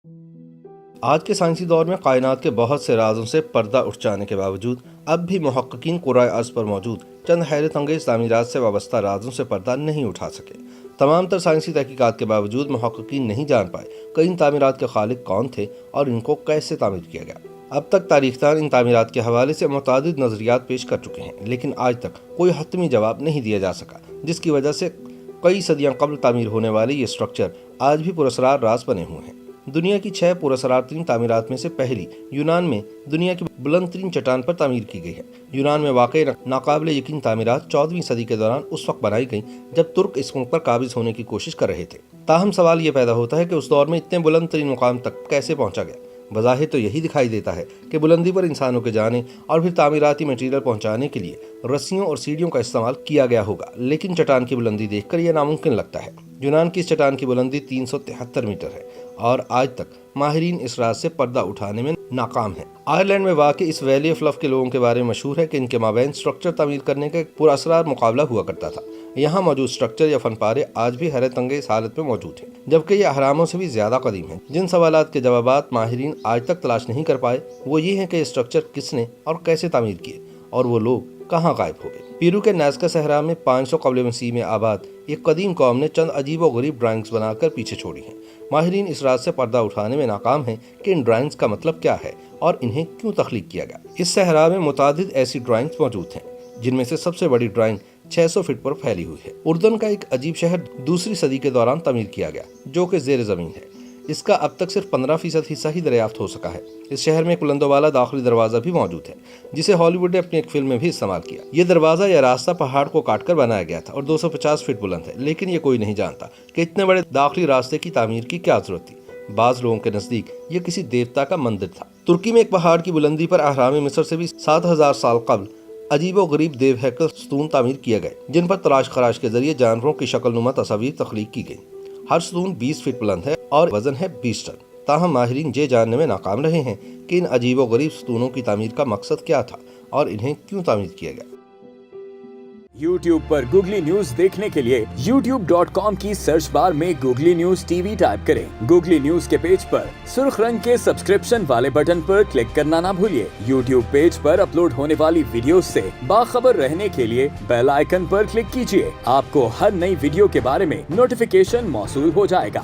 آج کے سائنسی دور میں کائنات کے بہت سے رازوں سے پردہ اٹھ جانے کے باوجود اب بھی محققین کرۂ ارض پر موجود چند حیرت انگیز تعمیرات سے وابستہ رازوں سے پردہ نہیں اٹھا سکے۔ تمام تر سائنسی تحقیقات کے باوجود محققین نہیں جان پائے کہ ان تعمیرات کے خالق کون تھے اور ان کو کیسے تعمیر کیا گیا۔ اب تک تاریخ دان ان تعمیرات کے حوالے سے متعدد نظریات پیش کر چکے ہیں، لیکن آج تک کوئی حتمی جواب نہیں دیا جا سکا، جس کی وجہ سے کئی صدیاں قبل تعمیر ہونے والے یہ اسٹرکچر آج بھی پراسرار راز بنے ہوئے ہیں۔ دنیا کی 6 پراسرار ترین تعمیرات میں سے پہلی یونان میں دنیا کی بلند ترین چٹان پر تعمیر کی گئی ہے۔ یونان میں واقع ناقابل یقین تعمیرات 14ویں صدی کے دوران اس وقت بنائی گئیں جب ترک اس ملک پر قابض ہونے کی کوشش کر رہے تھے۔ تاہم سوال یہ پیدا ہوتا ہے کہ اس دور میں اتنے بلند ترین مقام تک کیسے پہنچا گیا؟ بظاہر تو یہی دکھائی دیتا ہے کہ بلندی پر انسانوں کے جانے اور پھر تعمیراتی مٹیریل پہنچانے کے لیے رسیوں اور سیڑھیوں کا استعمال کیا گیا ہوگا، لیکن چٹان کی بلندی دیکھ کر یہ ناممکن لگتا ہے۔ یونان کی اس چٹان کی بلندی 373 میٹر ہے اور آج تک ماہرین اس راز سے پردہ اٹھانے میں ناکام ہیں۔ آئرلینڈ میں واقع اس ویلی آف لو کے لوگوں کے بارے میں مشہور ہے کہ ان کے مابین اسٹرکچر تعمیر کرنے کا ایک پراسرار مقابلہ ہوا کرتا تھا۔ یہاں موجود اسٹرکچر یا فن پارے آج بھی حیرت انگیز حالت میں موجود ہیں، جبکہ یہ اہراموں سے بھی زیادہ قدیم ہیں۔ جن سوالات کے جوابات ماہرین آج تک تلاش نہیں کر پائے وہ یہ ہیں کہ اسٹرکچر کس نے اور کیسے تعمیر کیے اور وہ لوگ کہاں غائب ہو گئے۔ پیرو کے نازکا صحرا میں 500 قبل مسیح میں آباد ایک قدیم قوم نے چند عجیب و غریب ڈرائنگز بنا کر پیچھے چھوڑی ہیں۔ ماہرین اس راز سے پردہ اٹھانے میں ناکام ہیں کہ ان ڈرائنگز کا مطلب کیا ہے اور انہیں کیوں تخلیق کیا گیا۔ اس صحرا میں متعدد ایسی ڈرائنگز موجود ہیں جن میں سے سب سے بڑی ڈرائنگ 600 فٹ پر پھیلی ہوئی ہے۔ اردن کا ایک عجیب شہر 2ویں صدی کے دوران تعمیر کیا گیا جو کہ زیر زمین ہے۔ اس کا اب تک صرف 15% حصہ ہی دریافت ہو سکا ہے۔ اس شہر میں ایک بلند و بالا داخلی دروازہ بھی موجود ہے جسے ہالی ووڈ نے اپنی ایک فلم میں بھی استعمال کیا۔ یہ دروازہ یا راستہ پہاڑ کو کاٹ کر بنایا گیا تھا اور 250 فٹ بلند ہے، لیکن یہ کوئی نہیں جانتا کہ اتنے بڑے داخلی راستے کی تعمیر کی کیا ضرورت تھی۔ بعض لوگوں کے نزدیک یہ کسی دیوتا کا مندر تھا۔ ترکی میں ایک پہاڑ کی بلندی پر اہرام مصر سے بھی 7000 سال قبل عجیب و غریب دیو ہیکل ستون تعمیر کیے گئے جن پر تراش خراش کے ذریعے جانوروں کی شکل نما تصاویر تخلیق کی گئی۔ ہر ستون 20 فٹ بلند ہے اور وزن ہے 20 ٹن۔ تاہم ماہرین یہ جاننے میں ناکام رہے ہیں کہ ان عجیب و غریب ستونوں کی تعمیر کا مقصد کیا تھا اور انہیں کیوں تعمیر کیا گیا۔ YouTube پر گوگلی نیوز دیکھنے کے لیے youtube.com کی سرچ بار میں googly news T V type کریں۔ گوگلی نیوز کے پیج پر سرخ رنگ کے سبسکرپشن والے بٹن پر کلک کرنا نہ بھولیے۔ YouTube پیج پر اپلوڈ ہونے والی ویڈیوز سے باخبر رہنے کے لیے بیل آئیکن پر کلک کیجیے۔ آپ کو ہر نئی ویڈیو کے بارے میں نوٹیفیکیشن موصول ہو جائے گا۔